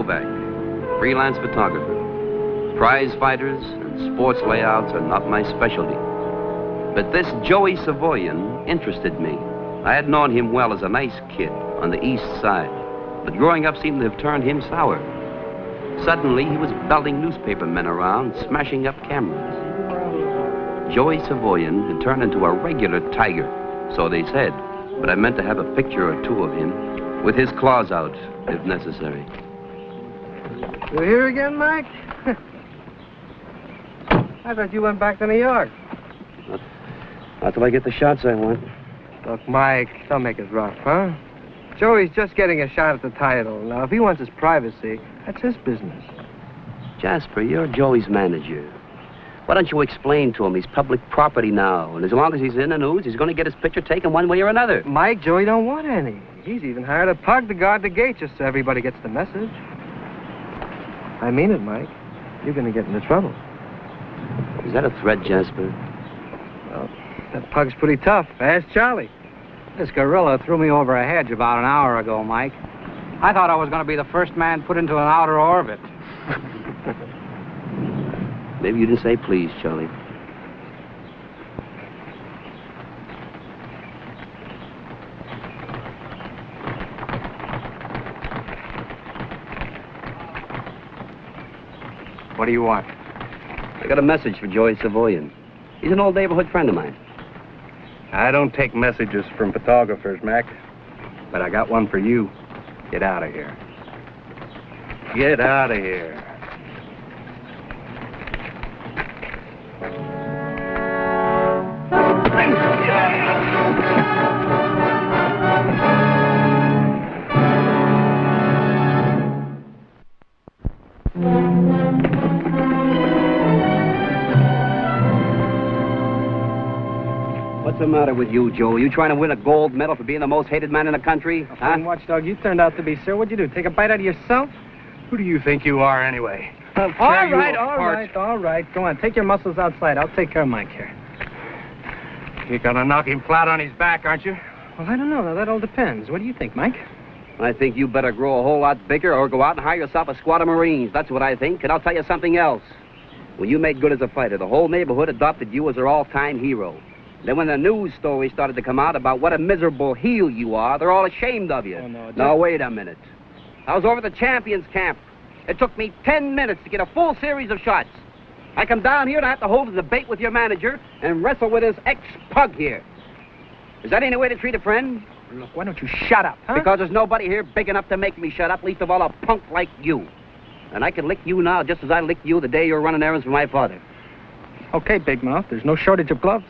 Novak, freelance photographer. Prize fighters and sports layouts are not my specialty. But this Joey Savoyan interested me. I had known him well as a nice kid on the east side, but growing up seemed to have turned him sour. Suddenly, he was belting newspaper men around, smashing up cameras. Joey Savoyan had turned into a regular tiger, so they said, but I meant to have a picture or two of him, with his claws out, if necessary. You here again, Mike? I thought you went back to New York. Not till I get the shots I want. Look, Mike, don't make it rough, huh? Joey's just getting a shot at the title. Now, if he wants his privacy, that's his business. Jasper, you're Joey's manager. Why don't you explain to him he's public property now, and as long as he's in the news, he's going to get his picture taken one way or another. Mike, Joey don't want any. He's even hired a pug to guard the gate just so everybody gets the message. I mean it, Mike. You're going to get into trouble. Is that a threat, Jasper? Well, that pug's pretty tough. Ask Charlie. This gorilla threw me over a hedge about an hour ago, Mike. I thought I was going to be the first man put into an outer orbit. Maybe you didn't say please, Charlie. What do you want? I got a message for Joey Savoyan. He's an old neighborhood friend of mine. I don't take messages from photographers, Mac. But I got one for you. Get out of here. Get out of here. What's the matter with you, Joe? Are you trying to win a gold medal for being the most hated man in the country? Huh? Watchdog, you turned out to be, sir. What'd you do, take a bite out of yourself? Who do you think you are, anyway? All right. Go on, take your muscles outside. I'll take care of Mike here. You're gonna knock him flat on his back, aren't you? Well, I don't know. Now, that all depends. What do you think, Mike? I think you better grow a whole lot bigger or go out and hire yourself a squad of Marines. That's what I think. And I'll tell you something else. When you made good as a fighter, the whole neighborhood adopted you as their all-time hero. Then when the news stories started to come out about what a miserable heel you are, they're all ashamed of you. Oh, no, now, wait a minute. I was over at the champions camp. It took me 10 minutes to get a full series of shots. I come down here and I have to hold a debate with your manager and wrestle with his ex-pug here. Is that any way to treat a friend? Look, why don't you shut up, huh? Because there's nobody here big enough to make me shut up, least of all a punk like you. And I can lick you now just as I licked you the day you were running errands for my father. Okay, Big Mouth. There's no shortage of gloves.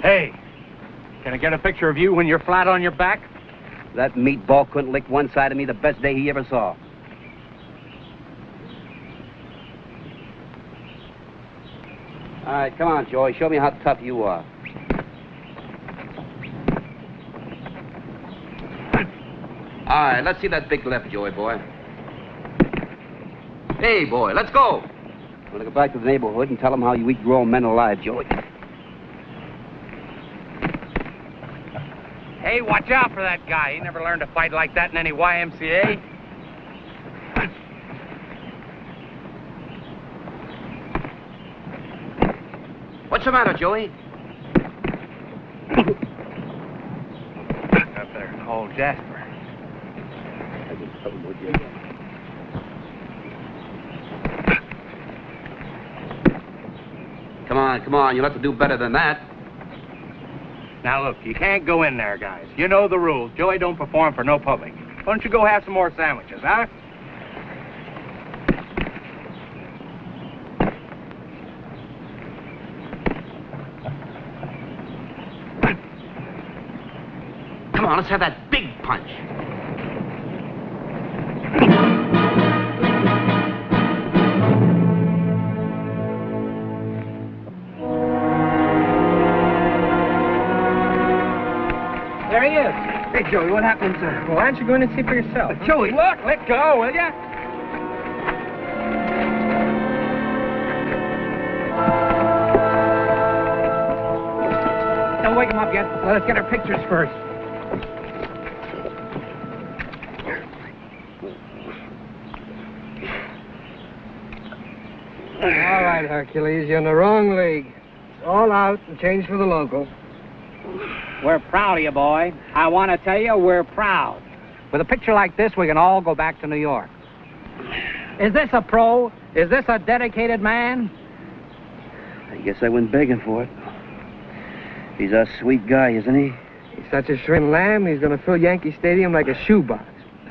Hey, can I get a picture of you when you're flat on your back? That meatball couldn't lick one side of me the best day he ever saw. All right, come on, Joey. Show me how tough you are. All right, let's see that big left, Joey boy. Hey, boy, let's go. I'm going to go back to the neighborhood and tell them how you eat grown men alive, Joey. Hey, watch out for that guy. He never learned to fight like that in any YMCA. What's the matter, Joey? Up there, call Jasper. Come on, you'll have to do better than that. Now, look, you can't go in there, guys. You know the rules. Joey don't perform for no public. Why don't you go have some more sandwiches, huh? Come on, let's have that big punch. There he is. Hey, Joey, what happened, sir? Well, why don't you go in and see for yourself? Joey, look, let go, will ya? Don't wake him up yet. Let us get our pictures first. All right, Hercules, you're in the wrong league. It's all out and change for the local. We're proud of you, boy. I want to tell you, we're proud. With a picture like this, we can all go back to New York. Is this a pro? Is this a dedicated man? I guess I went begging for it. He's a sweet guy, isn't he? He's such a shrimp lamb, he's going to fill Yankee Stadium like a shoebox.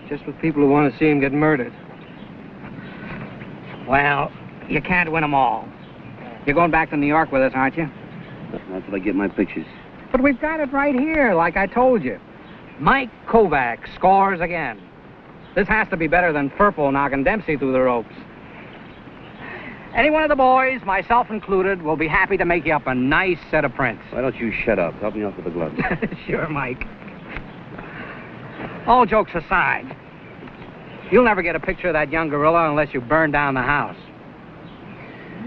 Just with people who want to see him get murdered. Well, you can't win them all. You're going back to New York with us, aren't you? Not till I get my pictures. But we've got it right here, like I told you. Mike Kovac scores again. This has to be better than Furpo knocking Dempsey through the ropes. Any one of the boys, myself included, will be happy to make you up a nice set of prints. Why don't you shut up? Help me out with the gloves. Sure, Mike. All jokes aside, you'll never get a picture of that young gorilla unless you burn down the house.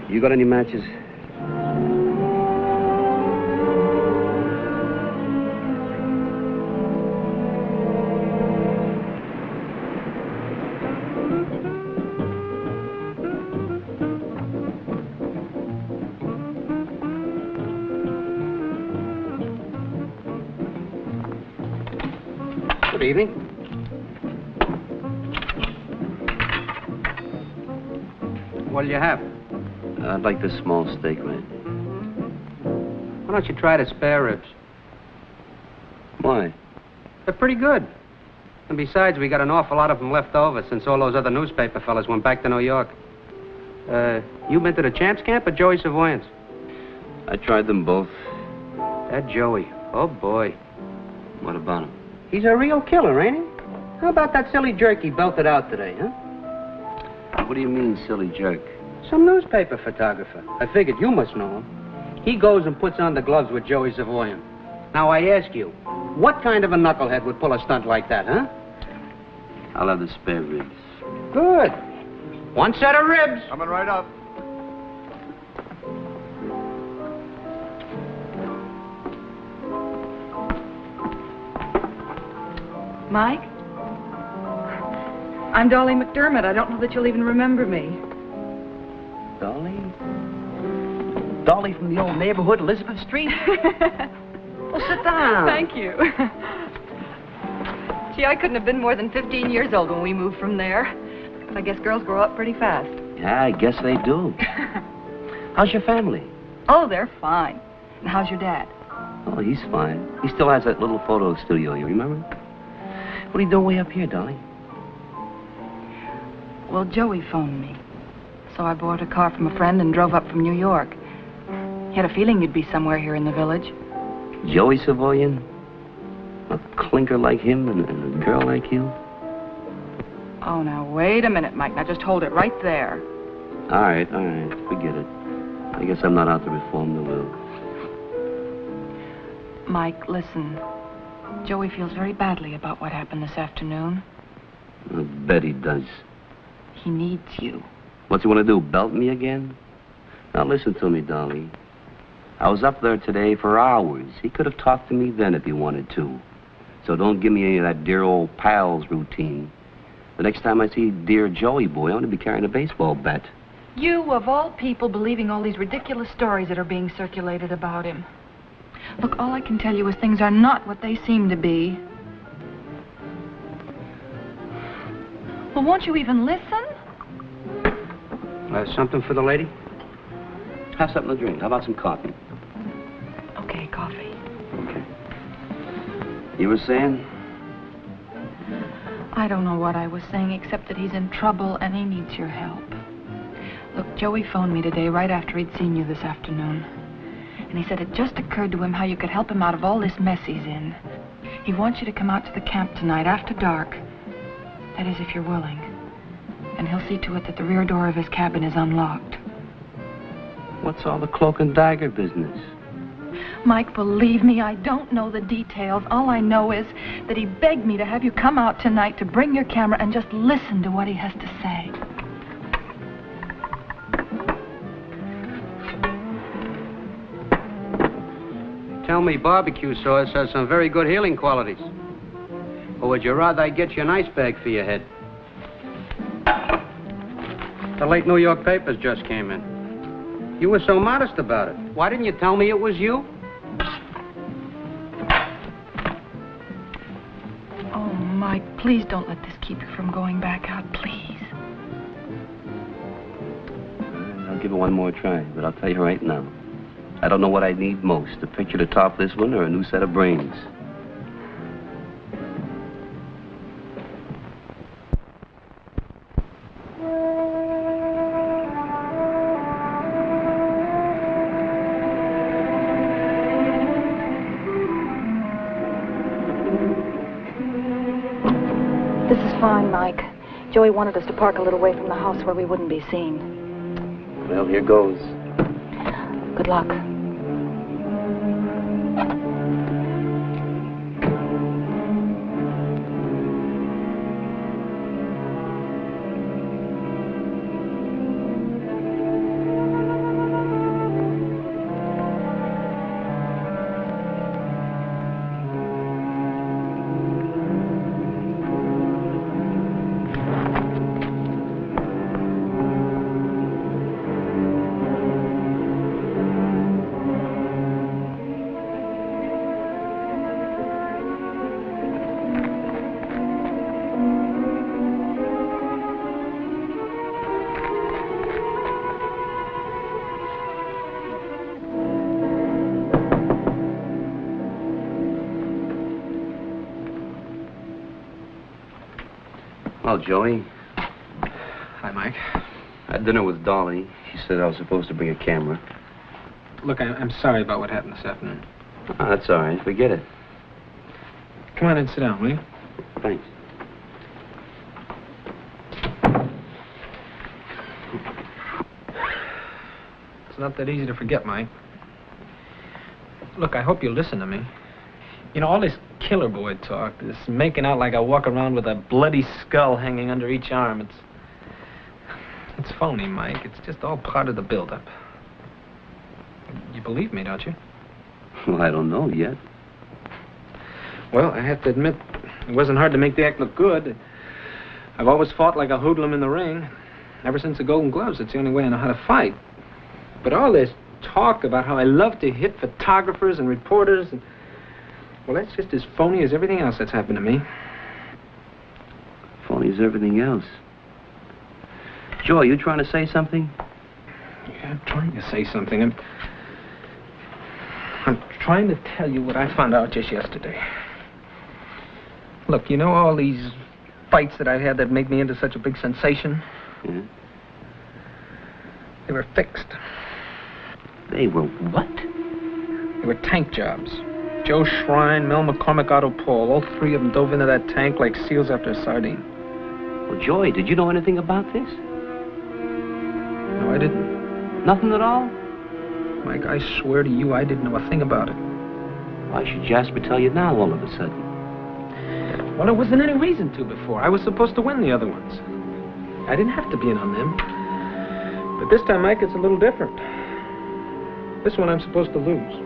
You got any matches? Good evening. What'll you have? I'd like the small steak, man. Why don't you try the spare ribs? Why? They're pretty good. And besides, we got an awful lot of them left over since all those other newspaper fellas went back to New York. You been to the Champs Camp or Joey Savoyans? I tried them both. That Joey. Oh, boy. What about him? He's a real killer, ain't he? How about that silly jerk he belted out today, huh? What do you mean, silly jerk? Some newspaper photographer. I figured you must know him. He goes and puts on the gloves with Joey Savoyan. Now, I ask you, what kind of a knucklehead would pull a stunt like that, huh? I'll have the spare ribs. Good. One set of ribs. Coming right up. Mike? I'm Dolly McDermott. I don't know that you'll even remember me. Dolly? Dolly from the old neighborhood, Elizabeth Street? Well, sit down. Thank you. Gee, I couldn't have been more than 15 years old when we moved from there. I guess girls grow up pretty fast. Yeah, I guess they do. How's your family? Oh, they're fine. And how's your dad? Oh, he's fine. He still has that little photo studio, you remember? What are you doing way up here, Dolly? Well, Joey phoned me. So I borrowed a car from a friend and drove up from New York. He had a feeling you'd be somewhere here in the village. Joey Savoyan? A clinker like him and a girl like you? Oh, now, wait a minute, Mike. Now, just hold it right there. All right. Forget it. I guess I'm not out to reform the will. Mike, listen. Joey feels very badly about what happened this afternoon. I bet he does. He needs you. What's he want to do, belt me again? Now, listen to me, Dolly. I was up there today for hours. He could have talked to me then if he wanted to. So don't give me any of that dear old pals routine. The next time I see dear Joey boy, I'm going to be carrying a baseball bat. You, of all people, believing all these ridiculous stories that are being circulated about him. Look, all I can tell you is things are not what they seem to be. Well, won't you even listen? Something for the lady? Have something to drink. How about some coffee? Okay, coffee. Okay. You were saying? I don't know what I was saying, except that he's in trouble and he needs your help. Look, Joey phoned me today right after he'd seen you this afternoon. And he said it just occurred to him how you could help him out of all this mess he's in. He wants you to come out to the camp tonight after dark. That is, if you're willing. And he'll see to it that the rear door of his cabin is unlocked. What's all the cloak and dagger business? Mike, believe me, I don't know the details. All I know is that he begged me to have you come out tonight to bring your camera and just listen to what he has to say. Tell me barbecue sauce has some very good healing qualities. Or would you rather I get you an ice bag for your head? The late New York papers just came in. You were so modest about it. Why didn't you tell me it was you? Oh, Mike, please don't let this keep you from going back out, please. I'll give it one more try, but I'll tell you right now. I don't know what I need most, a picture to top this one or a new set of brains. This is fine, Mike. Joey wanted us to park a little way from the house where we wouldn't be seen. Well, here goes. Good luck. Well, Joey, Hi, Mike. I had dinner with Dolly. She said I was supposed to bring a camera. Look, I'm sorry about what happened this afternoon. Oh, that's all right. Forget it. Come on and sit down, will you? Thanks. It's not that easy to forget, Mike. Look, I hope you'll listen to me. You know, all this killer boy talk, this making out like I walk around with a bloody skull hanging under each arm, it's phony, Mike. It's just all part of the build-up. You believe me, don't you? Well, I don't know yet. Well, I have to admit, it wasn't hard to make the act look good. I've always fought like a hoodlum in the ring. Ever since the Golden Gloves, it's the only way I know how to fight. But all this talk about how I love to hit photographers and reporters, and well, that's just as phony as everything else that's happened to me. Phony as everything else. Joe, you trying to say something? Yeah, I'm trying to say something. I'm trying to tell you what I found out just yesterday. Look, you know all these fights that I had that made me into such a big sensation? Yeah. They were fixed. They were what? They were tank jobs. Joe Shrine, Mel McCormick, Otto Paul, all three of them dove into that tank like seals after a sardine. Well, Joey, did you know anything about this? No, I didn't. Nothing at all? Mike, I swear to you, I didn't know a thing about it. Why should Jasper tell you now all of a sudden? Well, there wasn't any reason to before. I was supposed to win the other ones. I didn't have to be in on them. But this time, Mike, it's a little different. This one I'm supposed to lose.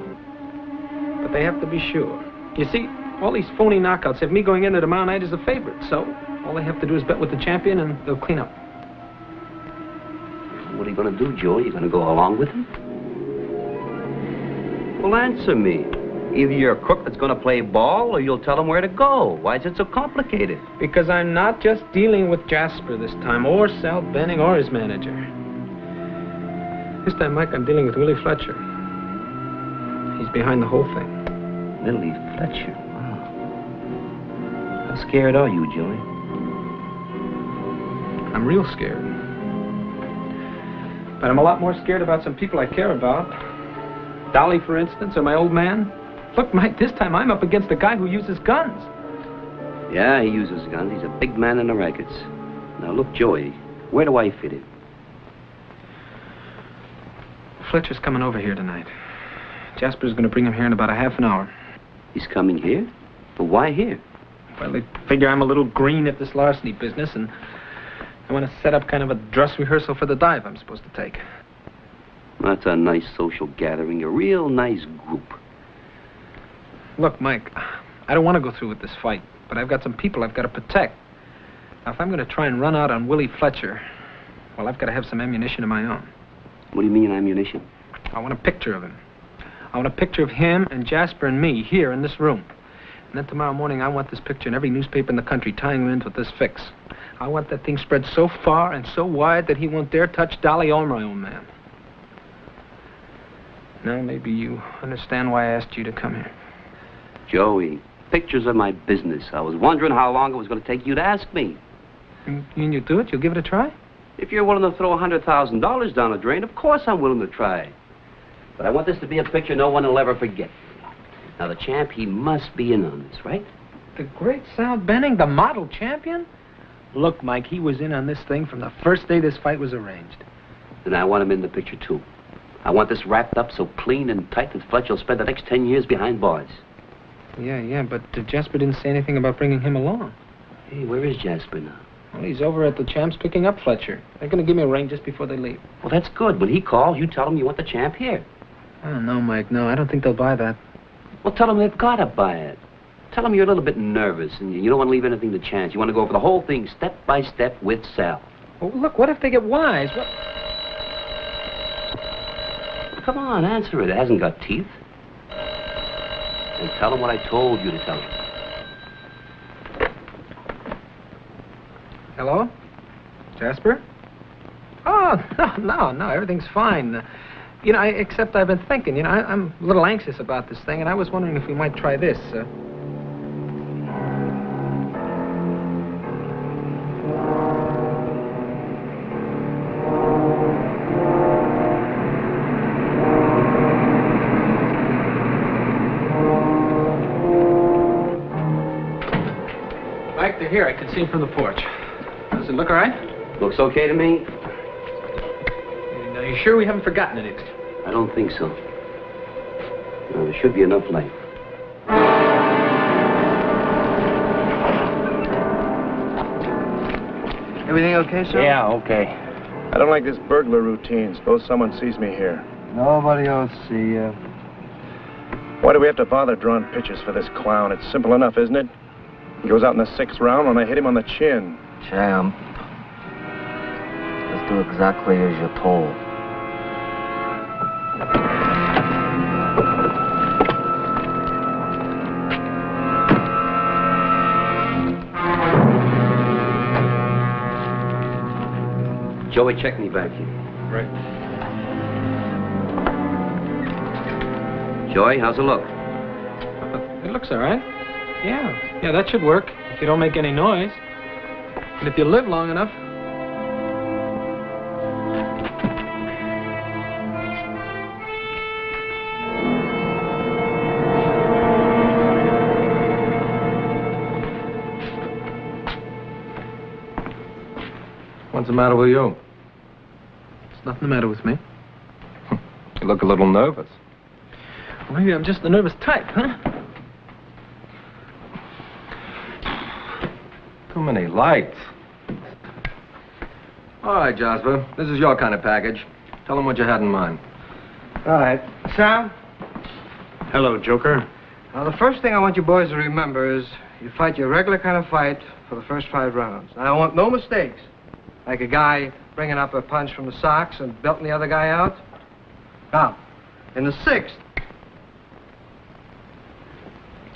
But they have to be sure. You see, all these phony knockouts have me going into tomorrow night as a favorite, so all they have to do is bet with the champion and they'll clean up. What are you going to do, Joey? You going to go along with him? Well, answer me. Either you're a crook that's going to play ball, or you'll tell him where to go. Why is it so complicated? Because I'm not just dealing with Jasper this time, or Sal Benning, or his manager. This time, Mike, I'm dealing with Willie Fletcher. He's behind the whole thing. Willie Fletcher? Wow. How scared are you, Joey? I'm real scared. But I'm a lot more scared about some people I care about. Dolly, for instance, or my old man. Look, Mike, this time I'm up against a guy who uses guns. Yeah, he uses guns. He's a big man in the rackets. Now, look, Joey, where do I fit in? Fletcher's coming over here tonight. Jasper's going to bring him here in about a half an hour. He's coming here? But why here? Well, they figure I'm a little green at this larceny business, and I want to set up kind of a dress rehearsal for the dive I'm supposed to take. That's a nice social gathering, a real nice group. Look, Mike, I don't want to go through with this fight, but I've got some people I've got to protect. Now, if I'm going to try and run out on Willie Fletcher, well, I've got to have some ammunition of my own. What do you mean, ammunition? I want a picture of him. I want a picture of him and Jasper and me here in this room. And then tomorrow morning, I want this picture in every newspaper in the country tying him into this fix. I want that thing spread so far and so wide that he won't dare touch Dolly or my old man. Now, maybe you understand why I asked you to come here. Joey, pictures are my business. I was wondering how long it was going to take you to ask me. You do it? You'll give it a try? If you're willing to throw $100,000 down the drain, of course I'm willing to try. But I want this to be a picture no one will ever forget. Now, the champ, he must be in on this, right? The great Sal Benning, the model champion? Look, Mike, he was in on this thing from the first day this fight was arranged. Then I want him in the picture, too. I want this wrapped up so clean and tight that Fletcher will spend the next 10 years behind bars. Yeah, but Jasper didn't say anything about bringing him along. Hey, where is Jasper now? Well, he's over at the Champ's picking up Fletcher. They're going to give me a ring just before they leave. Well, that's good. When he calls, you tell him you want the champ here. Oh, no, Mike, no. I don't think they'll buy that. Well, tell them they've got to buy it. Tell them you're a little bit nervous and you don't want to leave anything to chance. You want to go over the whole thing step by step with Sal. Well, look, what if they get wise? What? Come on, answer it. It hasn't got teeth. And tell them what I told you to tell them. Hello? Jasper? Oh, no, everything's fine. Except I've been thinking, I'm a little anxious about this thing, and I was wondering if we might try this. Mike, they're here. I can see them from the porch. Does it look all right? Looks okay to me. Are you sure we haven't forgotten anything? I don't think so. No, there should be enough light. Everything okay, sir? Yeah, okay. I don't like this burglar routine. Suppose someone sees me here. Nobody will see you. Why do we have to bother drawing pictures for this clown? It's simple enough, isn't it? He goes out in the 6th round when I hit him on the chin. Champ. Just do exactly as you're told. Joey, check me back here. Right. Joey, how's it look? It looks all right. Yeah, that should work if you don't make any noise. And if you live long enough. What's the matter with you? There's nothing the matter with me. You look a little nervous. Well, maybe I'm just the nervous type, huh? Too many lights. All right, Jasper. This is your kind of package. Tell them what you had in mind. All right. Sam? Hello, Joker. Now, the first thing I want you boys to remember is you fight your regular kind of fight for the first 5 rounds. I want no mistakes. Like a guy bringing up a punch from the socks and belting the other guy out. Now, in the 6th.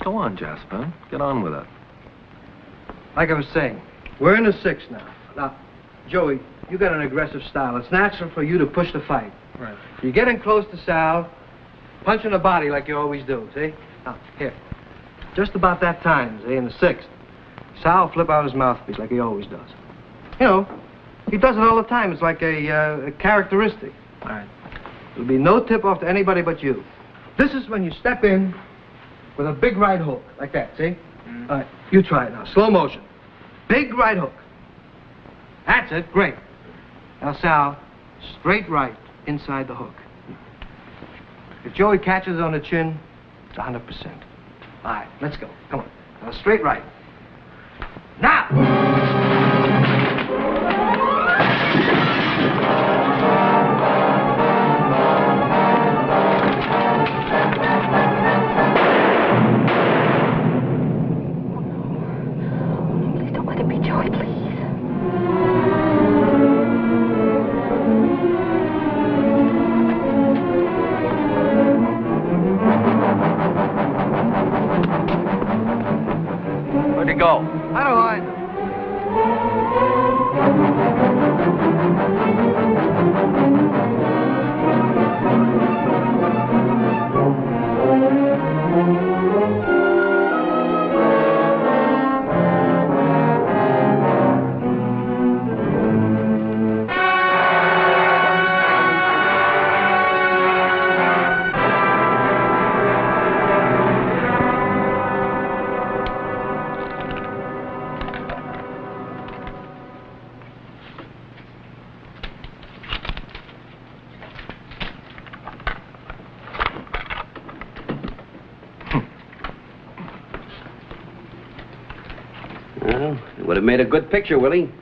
Go on, Jasper. Get on with it. Like I was saying, we're in the 6th now. Now, Joey, you got an aggressive style. It's natural for you to push the fight. Right. You're getting close to Sal, punching the body like you always do, see? Now, here. Just about that time, see, in the 6th, Sal will flip out his mouthpiece like he always does. You know, he does it all the time. It's like a characteristic. All right. There'll be no tip-off to anybody but you. This is when you step in with a big right hook, like that, see? Mm. All right, you try it now. Slow motion. Big right hook. That's it. Great. Now, Sal, straight right inside the hook. If Joey catches on the chin, it's 100%. All right, let's go. Come on. Now, straight right. Now! Please don't let it be Joey, please. Well, it would have made a good picture, Willie.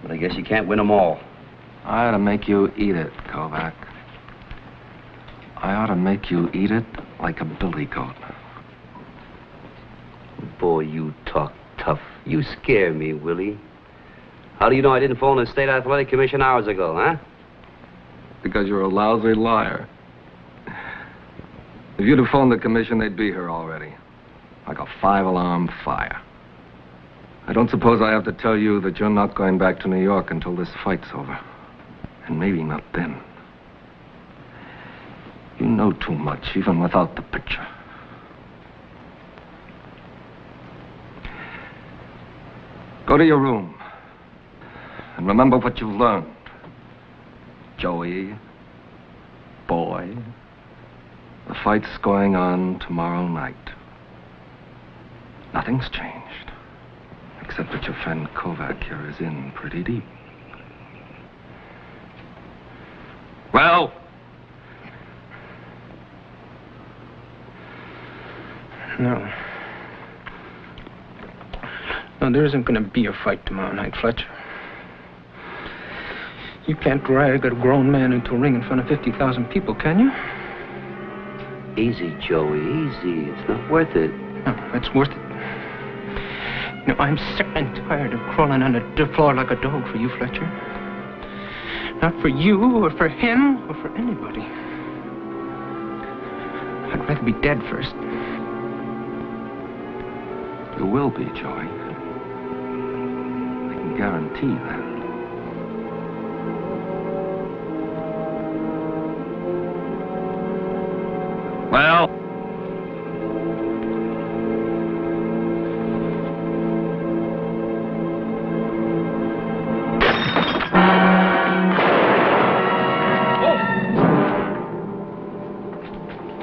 But I guess you can't win them all. I ought to make you eat it, Kovac. I ought to make you eat it like a billy goat. Boy, you talk tough. You scare me, Willie. How do you know I didn't phone the State Athletic Commission hours ago, huh? Because you're a lousy liar. If you'd have phoned the commission, they'd be here already. Like a 5-alarm fire. I don't suppose I have to tell you that you're not going back to New York until this fight's over. And maybe not then. You know too much, even without the picture. Go to your room. And remember what you've learned. Joey, boy, the fight's going on tomorrow night. Nothing's changed, except that your friend Kovac here is in pretty deep. Well? No. No, there isn't going to be a fight tomorrow night, Fletcher. You can't drag a grown man into a ring in front of 50,000 people, can you? Easy, Joey, easy. It's not worth it. No, it's worth it. You know, I'm sick and tired of crawling on the floor like a dog for you, Fletcher. Not for you, or for him, or for anybody. I'd rather be dead first. You will be, Joey. I can guarantee that. Well?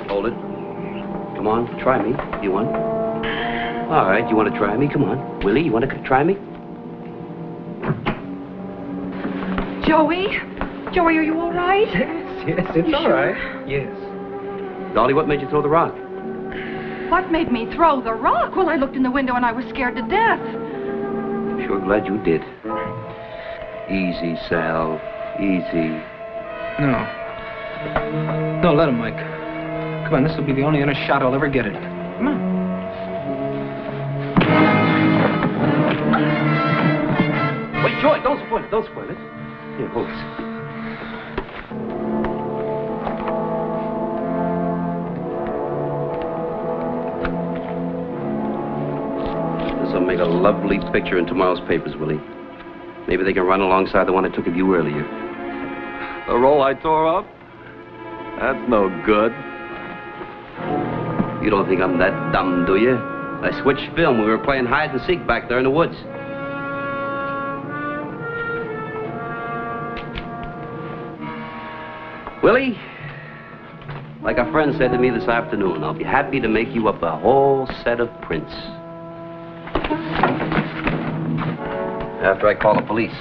Hold it. Come on, try me. You want? All right, you want to try me? Come on. Willie, you want to try me? Joey? Joey, are you all right? Yes, it's all right. Yes. Dolly, what made you throw the rock? What made me throw the rock? Well, I looked in the window and I was scared to death. I'm sure glad you did. Easy, Sal. Easy. No. No, let him, Mike. Come on, this will be the only honest shot I'll ever get at it. Come on. Wait, Joy, don't spoil it. Don't spoil it. Here, hold this. This'll make a lovely picture in tomorrow's papers, Willie. Maybe they can run alongside the one I took of you earlier. The roll I tore up? That's no good. You don't think I'm that dumb, do you? I switched film. We were playing hide and seek back there in the woods. Willie, like a friend said to me this afternoon, I'll be happy to make you up a whole set of prints. After I call the police.